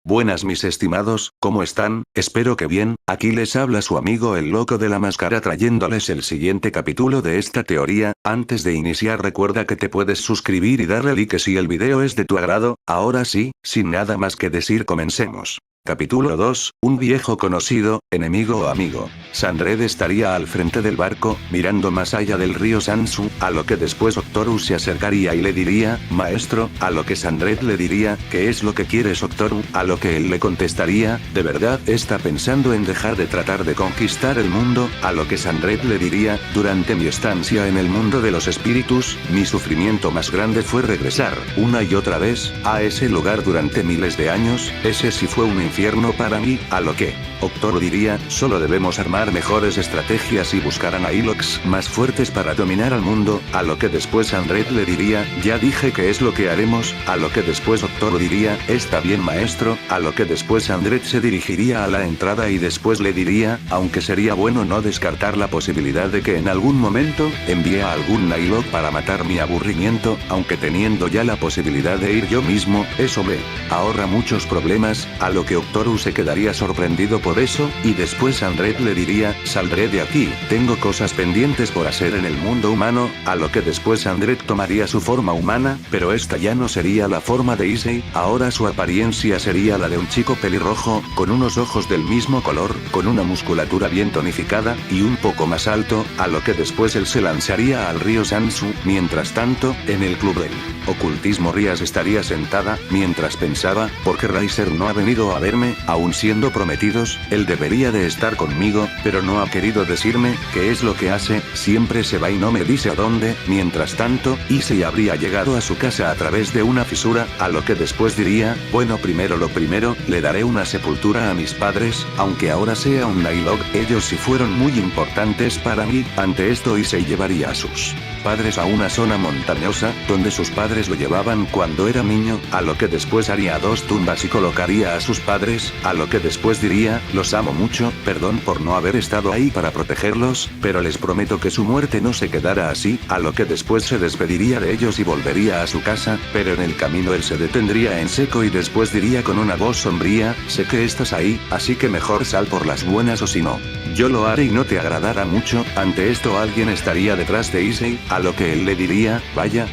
Buenas mis estimados, ¿cómo están? Espero que bien, aquí les habla su amigo el loco de la máscara trayéndoles el siguiente capítulo de esta teoría. Antes de iniciar recuerda que te puedes suscribir y darle like si el video es de tu agrado. Ahora sí, sin nada más que decir comencemos. Capítulo 2, un viejo conocido, enemigo o amigo. Sandred estaría al frente del barco, mirando más allá del río Sansu, a lo que después Octorus se acercaría y le diría, maestro, a lo que Sandred le diría, ¿qué es lo que quieres Octorus? A lo que él le contestaría, ¿de verdad está pensando en dejar de tratar de conquistar el mundo? A lo que Sandred le diría, durante mi estancia en el mundo de los espíritus, mi sufrimiento más grande fue regresar, una y otra vez, a ese lugar durante miles de años, ese sí fue un infierno para mí, a lo que Octorus diría, solo debemos armar mejores estrategias y buscar a Nilox más fuertes para dominar al mundo, a lo que después Sandred le diría, ya dije que es lo que haremos, a lo que después Octorus diría, está bien maestro, a lo que después Sandred se dirigiría a la entrada y después le diría, aunque sería bueno no descartar la posibilidad de que en algún momento, envíe a algún Nilox para matar mi aburrimiento, aunque teniendo ya la posibilidad de ir yo mismo, eso me ahorra muchos problemas, a lo que Octorus se quedaría sorprendido por eso, y después Sandred le diría, saldré de aquí, tengo cosas pendientes por hacer en el mundo humano, a lo que después Sandred tomaría su forma humana, pero esta ya no sería la forma de Issei, ahora su apariencia sería la de un chico pelirrojo, con unos ojos del mismo color, con una musculatura bien tonificada, y un poco más alto, a lo que después él se lanzaría al río Sansu, mientras tanto, en el club del ocultismo Rias estaría sentada, mientras pensaba, ¿por qué Riser no ha venido a verme? Aún siendo prometidos, él debería de estar conmigo, pero no ha querido decirme, qué es lo que hace, siempre se va y no me dice a dónde, mientras tanto, Issei habría llegado a su casa a través de una fisura, a lo que después diría, bueno primero lo primero, le daré una sepultura a mis padres, aunque ahora sea un Nilox, ellos sí fueron muy importantes para mí, ante esto Issei llevaría a sus padres a una zona montañosa, donde sus padres lo llevaban cuando era niño, a lo que después haría dos tumbas y colocaría a sus padres, a lo que después diría, los amo mucho, perdón por no haber estado ahí para protegerlos, pero les prometo que su muerte no se quedará así, a lo que después se despediría de ellos y volvería a su casa, pero en el camino él se detendría en seco y después diría con una voz sombría, sé que estás ahí, así que mejor sal por las buenas o si no, yo lo haré y no te agradará mucho, ante esto alguien estaría detrás de Issei, a lo que él le diría, vaya,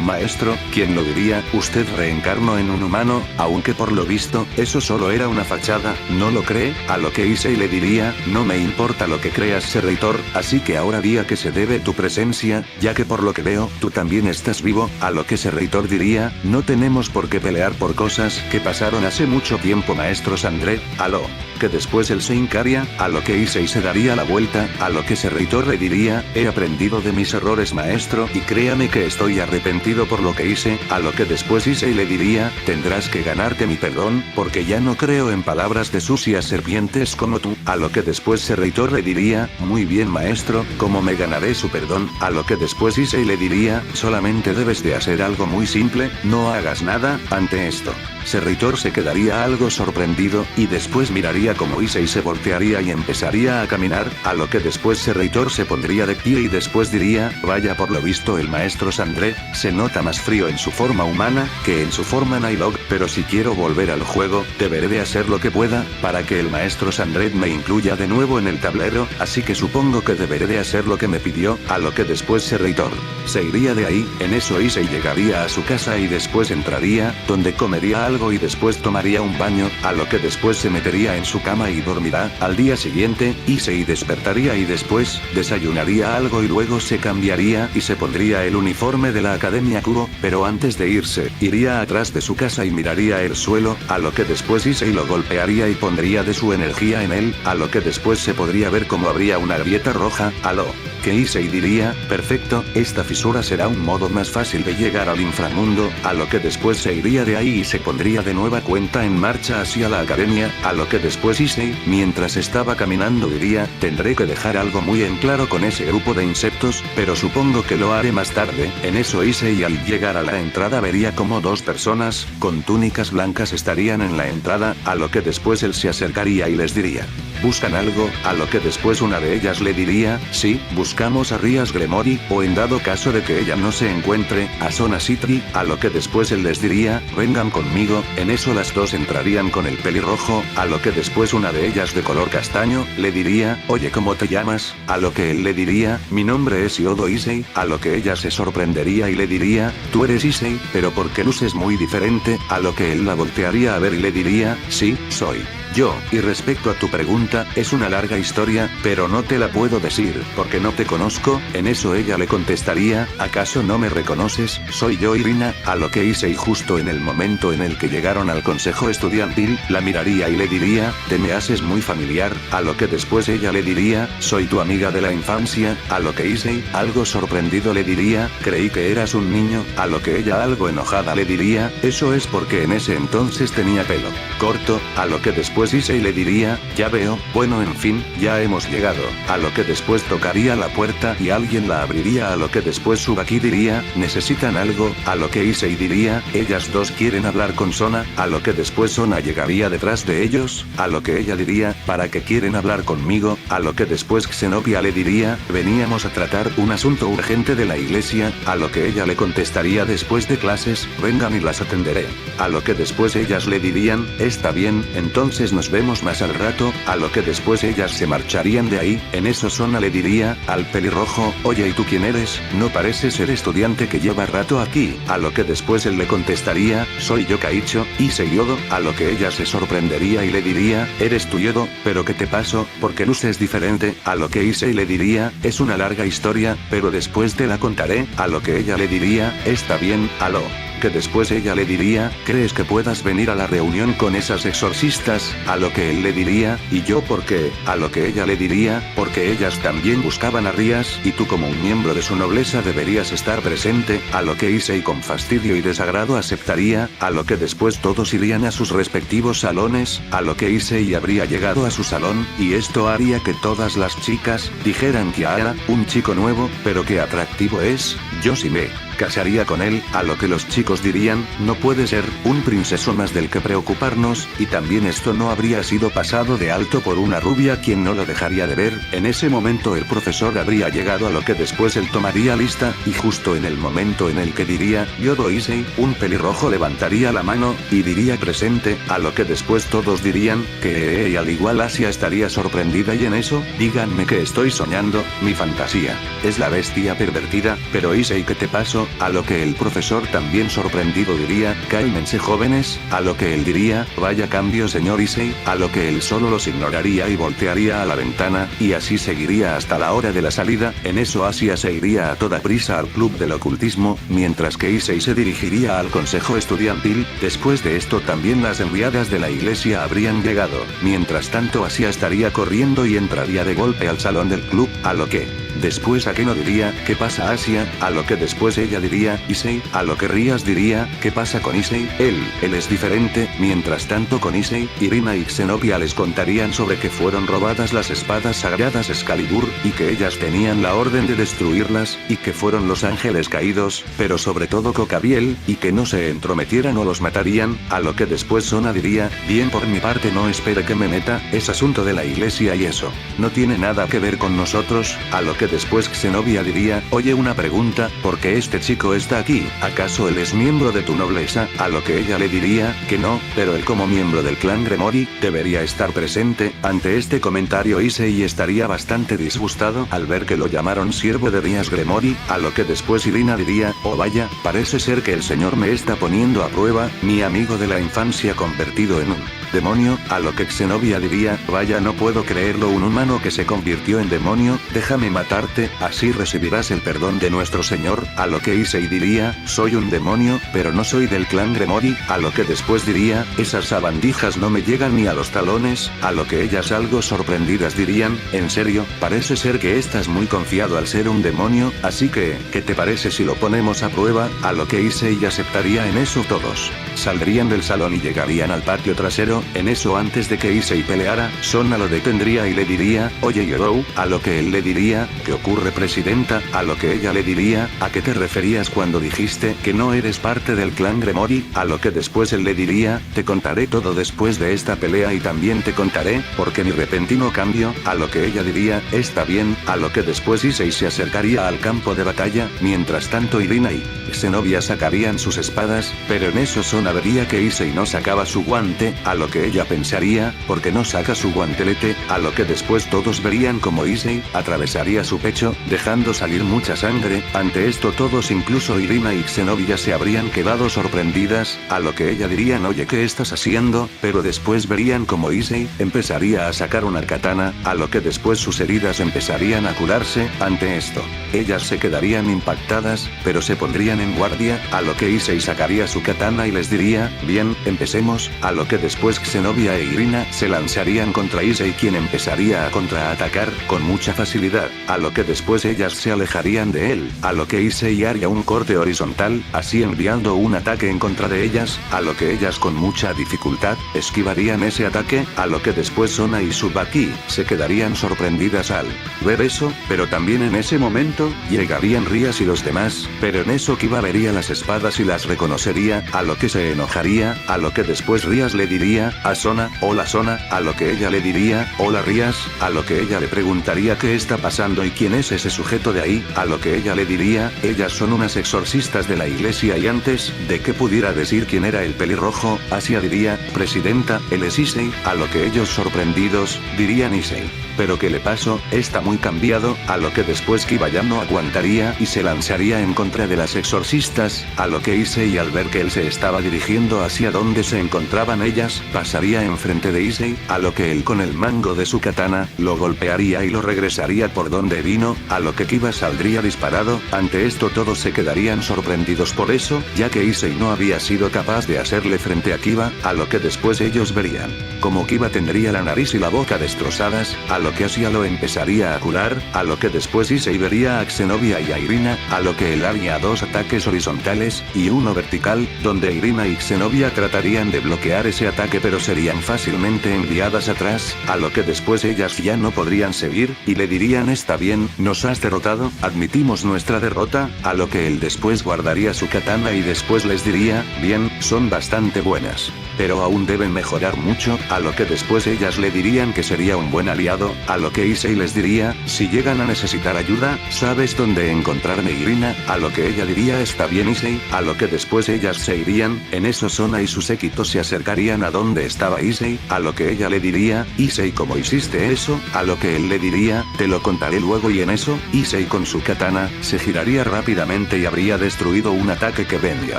maestro, ¿quién lo diría? Usted reencarnó en un humano, aunque por lo visto, eso solo era una fachada, ¿no lo cree? A lo que Issei le diría, no me importa lo que creas Serritor, así que ahora di a qué se debe tu presencia, ya que por lo que veo, tú también estás vivo, a lo que Serritor diría, no tenemos por qué pelear por cosas que pasaron hace mucho tiempo maestro Sandred, a lo que después él se hincaría, a lo que Issei se daría la vuelta, a lo que Serritor le diría, he aprendido de mis errores maestro, y créame que estoy arrepentido por lo que hice, a lo que después Issei le diría, tendrás que ganarte mi perdón, porque ya no creo en palabras de sucias serpientes como tú, a lo que después Serritor le diría, muy bien maestro, ¿cómo me ganaré su perdón? A lo que después Issei le diría, solamente debes de hacer algo muy simple, no hagas nada, ante esto. Serritor se quedaría algo sorprendido, y después miraría como Issei se voltearía y empezaría a caminar, a lo que después Serritor se pondría de pie y después diría, vaya por lo visto el maestro Sandred, se nota más frío en su forma humana, que en su forma Nilox, pero si quiero volver al juego, deberé de hacer lo que pueda, para que el maestro Sandred me incluya de nuevo en el tablero, así que supongo que deberé de hacer lo que me pidió, a lo que después Serritor se iría de ahí, en eso Issei llegaría a su casa y después entraría, donde comería algo y después tomaría un baño, a lo que después se metería en su cama y dormirá, al día siguiente, Issei despertaría y después, desayunaría algo y luego se cambiaría y se pondría el uniforme de la Academia Kubo, pero antes de irse, iría atrás de su casa y miraría el suelo, a lo que después Issei lo golpearía y pondría de su energía en él, a lo que después se podría ver como habría una grieta roja, a lo que Issei diría, perfecto, esta fisura será un modo más fácil de llegar al inframundo, a lo que después se iría de ahí y se pondría de nueva cuenta en marcha hacia la academia, a lo que después Issei, mientras estaba caminando diría, tendré que dejar algo muy en claro con ese grupo de insectos, pero supongo que lo haré más tarde, en eso Issei al llegar a la entrada vería como dos personas, con túnicas blancas estarían en la entrada, a lo que después él se acercaría y les diría, ¿buscan algo? A lo que después una de ellas le diría, sí, buscamos a Rias Gremory, o en dado caso de que ella no se encuentre, a Sona Citri, a lo que después él les diría, vengan conmigo, en eso las dos entrarían con el pelirrojo, a lo que después una de ellas de color castaño, le diría, oye ¿cómo te llamas? A lo que él le diría, mi nombre es Yodo Issei, a lo que ella se sorprendería y le diría, tú eres Issei, pero porque luces muy diferente, a lo que él la voltearía a ver y le diría, sí, soy yo, y respecto a tu pregunta, es una larga historia, pero no te la puedo decir, porque no te conozco, en eso ella le contestaría, ¿acaso no me reconoces? Soy yo Irina, a lo que Issei justo en el momento en el que llegaron al consejo estudiantil, la miraría y le diría, te me haces muy familiar, a lo que después ella le diría, soy tu amiga de la infancia, a lo que Issei, algo sorprendido le diría, creí que eras un niño, a lo que ella algo enojada le diría, eso es porque en ese entonces tenía pelo corto, a lo que después Issei le diría, ya veo, bueno en fin, ya hemos llegado, a lo que después tocaría la puerta y alguien la abriría a lo que después Tsubaki diría, necesitan algo, a lo que Issei diría, ellas dos quieren hablar con Sona, a lo que después Sona llegaría detrás de ellos, a lo que ella diría, ¿para qué quieren hablar conmigo? A lo que después Xenopia le diría, veníamos a tratar un asunto urgente de la iglesia, a lo que ella le contestaría después de clases, vengan y las atenderé, a lo que después ellas le dirían, está bien, entonces nos vemos más al rato, a lo que después ellas se marcharían de ahí, en eso Sona le diría, al pelirrojo, oye ¿y tú quién eres? No pareces ser estudiante que lleva rato aquí, a lo que después él le contestaría, soy yo Kaicho, Issei Yodo, a lo que ella se sorprendería y le diría, eres tú Yodo, pero ¿qué te pasó? Porque luces diferente, a lo que Issei le diría, es una larga historia, pero después te la contaré, a lo que ella le diría, está bien, aló. Que después ella le diría, ¿crees que puedas venir a la reunión con esas exorcistas? A lo que él le diría, ¿y yo por qué? A lo que ella le diría, porque ellas también buscaban a Rias, y tú como un miembro de su nobleza deberías estar presente, a lo que Issei con fastidio y desagrado aceptaría, a lo que después todos irían a sus respectivos salones, a lo que Issei habría llegado a su salón, y esto haría que todas las chicas, dijeran que ahora, un chico nuevo, pero qué atractivo es, yo sí me casaría con él, a lo que los chicos dirían, no puede ser, un princeso más del que preocuparnos, y también esto no habría sido pasado de alto por una rubia quien no lo dejaría de ver, en ese momento el profesor habría llegado a lo que después él tomaría lista, y justo en el momento en el que diría, Yodo Issei, un pelirrojo levantaría la mano, y diría presente, a lo que después todos dirían, que y al igual Asia estaría sorprendida y en eso, díganme que estoy soñando, mi fantasía, es la bestia pervertida, pero Issei ¿qué te pasó? A lo que el profesor también sorprendido diría, cálmense jóvenes, a lo que él diría, vaya cambio señor Issei, a lo que él solo los ignoraría y voltearía a la ventana, y así seguiría hasta la hora de la salida, en eso Asia se iría a toda prisa al club del ocultismo, mientras que Issei se dirigiría al consejo estudiantil, después de esto también las enviadas de la iglesia habrían llegado, mientras tanto Asia estaría corriendo y entraría de golpe al salón del club, a lo que después Akeno diría, ¿qué pasa Asia? A lo que después ella diría, Issei, a lo que Rias diría, ¿qué pasa con Issei? Él es diferente, mientras tanto con Issei, Irina y Xenopia les contarían sobre que fueron robadas las espadas sagradas Excalibur, y que ellas tenían la orden de destruirlas, y que fueron los ángeles caídos, pero sobre todo Cocabiel, y que no se entrometieran o los matarían, a lo que después Sona diría, bien por mi parte no espere que me meta, es asunto de la iglesia y eso, no tiene nada que ver con nosotros, a lo que después Xenopia diría, oye una pregunta, ¿por qué este chico está aquí? ¿Acaso él es miembro de tu nobleza? A lo que ella le diría, que no, pero él como miembro del clan Gremory, debería estar presente, ante este comentario Issei estaría bastante disgustado al ver que lo llamaron siervo de Rias Gremory, a lo que después Irina diría, oh vaya, parece ser que el señor me está poniendo a prueba, mi amigo de la infancia convertido en un demonio, a lo que Xenopia diría, vaya no puedo creerlo un humano que se convirtió en demonio, déjame matarte, así recibirás el perdón de nuestro señor, a lo que Issei diría, soy un demonio, pero no soy del clan Gremory, a lo que después diría, esas sabandijas no me llegan ni a los talones, a lo que ellas algo sorprendidas dirían, en serio, parece ser que estás muy confiado al ser un demonio, así que, ¿qué te parece si lo ponemos a prueba? A lo que Issei aceptaría en eso todos. Saldrían del salón y llegarían al patio trasero, eso, antes de que Issei peleara, Sona lo detendría y le diría, oye Yorou, a lo que él le diría, ¿qué ocurre presidenta? A lo que ella le diría, ¿a qué te referías cuando dijiste que no eres parte del clan Gremory? A lo que después él le diría, te contaré todo después de esta pelea y también te contaré, porque mi repentino cambio, a lo que ella diría, está bien, a lo que después Issei se acercaría al campo de batalla, mientras tanto Irina y Zenobia sacarían sus espadas, pero en eso Sona vería que Issei no sacaba su guante, a lo que ella pensaría, ¿por qué no saca su guantelete? A lo que después todos verían como Issei atravesaría su pecho, dejando salir mucha sangre. Ante esto todos incluso Irina y Zenobia se habrían quedado sorprendidas, a lo que ella dirían oye ¿qué estás haciendo? Pero después verían como Issei empezaría a sacar una katana, a lo que después sus heridas empezarían a curarse. Ante esto, ellas se quedarían impactadas, pero se pondrían en guardia, a lo que Issei sacaría su katana y les diría, bien, empecemos, a lo que después Zenobia e Irina se lanzarían contra Issei quien empezaría a contraatacar con mucha facilidad, a lo que después ellas se alejarían de él, a lo que Issei haría un corte horizontal, así enviando un ataque en contra de ellas, a lo que ellas con mucha dificultad esquivarían ese ataque, a lo que después Sona y Tsubaki se quedarían sorprendidas al ver eso, pero también en ese momento llegarían Rias y los demás, pero en eso Kiba vería las espadas y las reconocería, a lo que se enojaría, a lo que después Rias le diría a Sona, hola Sona, a lo que ella le diría, hola Rias, a lo que ella le preguntaría qué está pasando y quién es ese sujeto de ahí, a lo que ella le diría, ellas son unas exorcistas de la iglesia y antes de que pudiera decir quién era el pelirrojo, Asia diría, presidenta, él es Issei, a lo que ellos sorprendidos, dirían Issei. Pero ¿qué le pasó? Está muy cambiado, a lo que después Kiba ya no aguantaría y se lanzaría en contra de las exorcistas, a lo que Issei al ver que él se estaba dirigiendo hacia donde se encontraban ellas, pasaría enfrente de Issei, a lo que él con el mango de su katana, lo golpearía y lo regresaría por donde vino, a lo que Kiba saldría disparado. Ante esto todos se quedarían sorprendidos por eso, ya que Issei no había sido capaz de hacerle frente a Kiba, a lo que después ellos verían como Kiba tendría la nariz y la boca destrozadas, a lo que Asia lo empezaría a curar, a lo que después Issei vería a Zenobia y a Irina, a lo que él haría dos ataques horizontales y uno vertical, donde Irina y Zenobia tratarían de bloquear ese ataque pero serían fácilmente enviadas atrás, a lo que después ellas ya no podrían seguir, y le dirían está bien, nos has derrotado, admitimos nuestra derrota, a lo que él después guardaría su katana y después les diría, bien, son bastante buenas, pero aún deben mejorar mucho, a lo que después ellas le dirían que sería un buen aliado, a lo que Issei les diría, si llegan a necesitar ayuda, ¿sabes dónde encontrarme Irina? A lo que ella diría está bien Issei, a lo que después ellas se irían, en eso Sona y su séquito se acercarían a donde estaba Issei, a lo que ella le diría, Issei ¿cómo hiciste eso? A lo que él le diría, te lo contaré luego y en eso, Issei con su katana, se giraría rápidamente y habría destruido un ataque que venía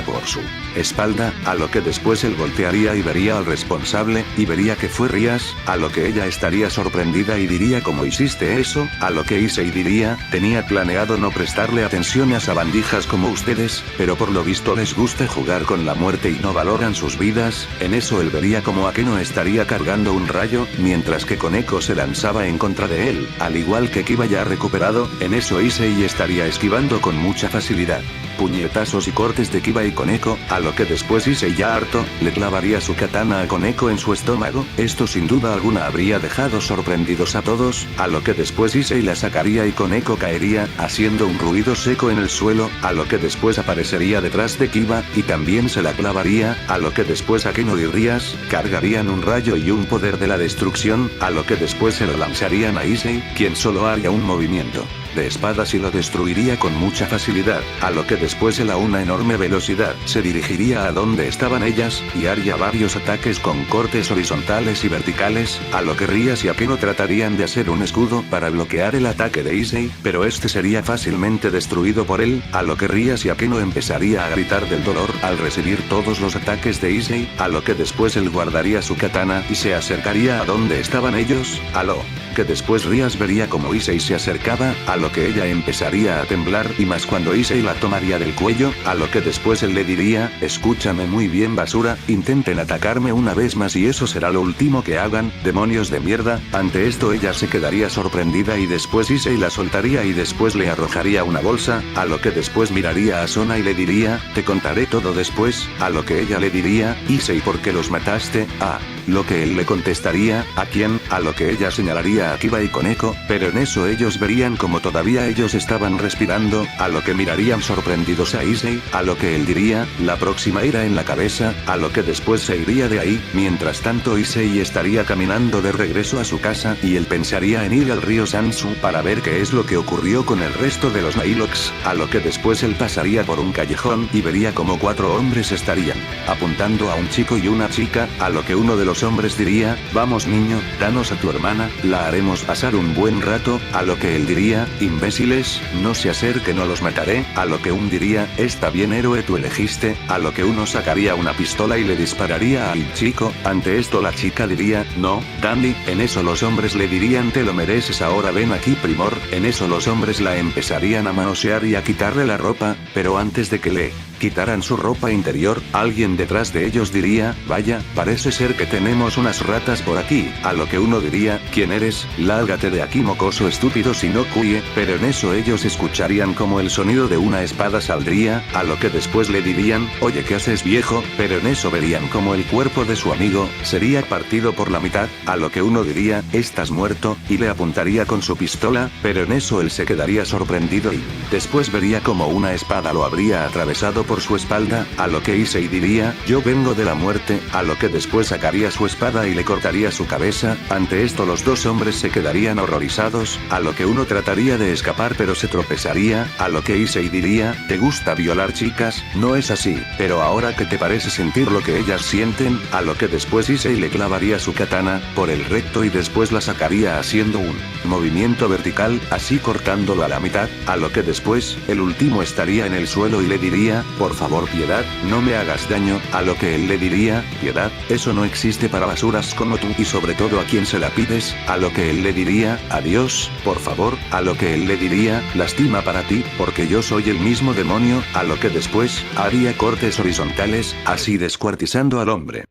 por su espalda, a lo que después él voltearía y vería al responsable, y vería que fue Rias, a lo que ella estaría sorprendida y diría ¿cómo hiciste eso? A lo que Issei diría, tenía planeado no prestarle atención a sabandijas como ustedes, pero por lo visto les gusta jugar con la muerte y no valoran sus vidas. En eso él vería como Akeno estaría cargando un rayo, mientras que Koneko se lanzaba en contra de él, al igual que Kiba ya recuperado, en eso Issei estaría esquivando con mucha facilidad puñetazos y cortes de Kiba y Koneko, a lo que después Issei ya harto, le clavaría su katana a Koneko en su estómago, esto sin duda alguna habría dejado sorprendidos a todos, a lo que después Issei la sacaría y Koneko caería, haciendo un ruido seco en el suelo, a lo que después aparecería detrás de Kiba, y también se la clavaría, a lo que después Akeno y Rias, cargarían un rayo y un poder de la destrucción, a lo que después se lo lanzarían a Issei, quien solo haría un movimiento de espadas y lo destruiría con mucha facilidad, a lo que después él a una enorme velocidad se dirigiría a donde estaban ellas, y haría varios ataques con cortes horizontales y verticales, a lo que Rias y Akeno tratarían de hacer un escudo para bloquear el ataque de Issei, pero este sería fácilmente destruido por él, a lo que Rias y Akeno empezaría a gritar del dolor al recibir todos los ataques de Issei, a lo que después él guardaría su katana y se acercaría a donde estaban ellos, a lo que después Rias vería como Issei se acercaba, a lo que ella empezaría a temblar y más cuando Issei la tomaría del cuello, a lo que después él le diría, escúchame muy bien basura, intenten atacarme una vez más y eso será lo último que hagan, demonios de mierda. Ante esto ella se quedaría sorprendida y después Issei la soltaría y después le arrojaría una bolsa, a lo que después miraría a Sona y le diría, te contaré todo después, a lo que ella le diría, Issei ¿por qué los mataste? Ah. lo que él le contestaría, ¿a quién? A lo que ella señalaría a Kiba y Koneko, pero en eso ellos verían como todavía ellos estaban respirando, a lo que mirarían sorprendidos a Issei, a lo que él diría, la próxima ira en la cabeza, a lo que después se iría de ahí, mientras tanto Issei estaría caminando de regreso a su casa y él pensaría en ir al río Sansu para ver qué es lo que ocurrió con el resto de los Nilox, a lo que después él pasaría por un callejón y vería como 4 hombres estarían apuntando a un chico y una chica, a lo que uno de los hombres diría, vamos niño, danos a tu hermana, la haremos pasar un buen rato, a lo que él diría, imbéciles, no se acerquen o los mataré, a lo que un diría, está bien héroe tú elegiste, a lo que uno sacaría una pistola y le dispararía al chico, ante esto la chica diría, no, Dandy, en eso los hombres le dirían te lo mereces ahora ven aquí primor, en eso los hombres la empezarían a manosear y a quitarle la ropa, pero antes de que le quitaran su ropa interior, alguien detrás de ellos diría, vaya, parece ser que tenemos unas ratas por aquí, a lo que uno diría, ¿quién eres? Lárgate de aquí mocoso estúpido si no cuye, pero en eso ellos escucharían como el sonido de una espada saldría, a lo que después le dirían, oye ¿qué haces viejo? Pero en eso verían como el cuerpo de su amigo, sería partido por la mitad, a lo que uno diría, estás muerto, y le apuntaría con su pistola, pero en eso él se quedaría sorprendido y después vería como una espada lo habría atravesado por su espalda, a lo que Issei diría, yo vengo de la muerte, a lo que después sacaría su espada y le cortaría su cabeza, ante esto los dos hombres se quedarían horrorizados, a lo que uno trataría de escapar pero se tropezaría, a lo que Issei diría, ¿te gusta violar chicas? No es así, pero ahora que te parece sentir lo que ellas sienten, a lo que después Issei le clavaría su katana, por el recto y después la sacaría haciendo un movimiento vertical, así cortándolo a la mitad, a lo que después, el último estaría en el suelo y le diría, por favor piedad, no me hagas daño, a lo que él le diría, piedad, eso no existe para basuras como tú y sobre todo a quien se la pides, a lo que él le diría, adiós, por favor, a lo que él le diría, lástima para ti, porque yo soy el mismo demonio, a lo que después, haría cortes horizontales, así descuartizando al hombre.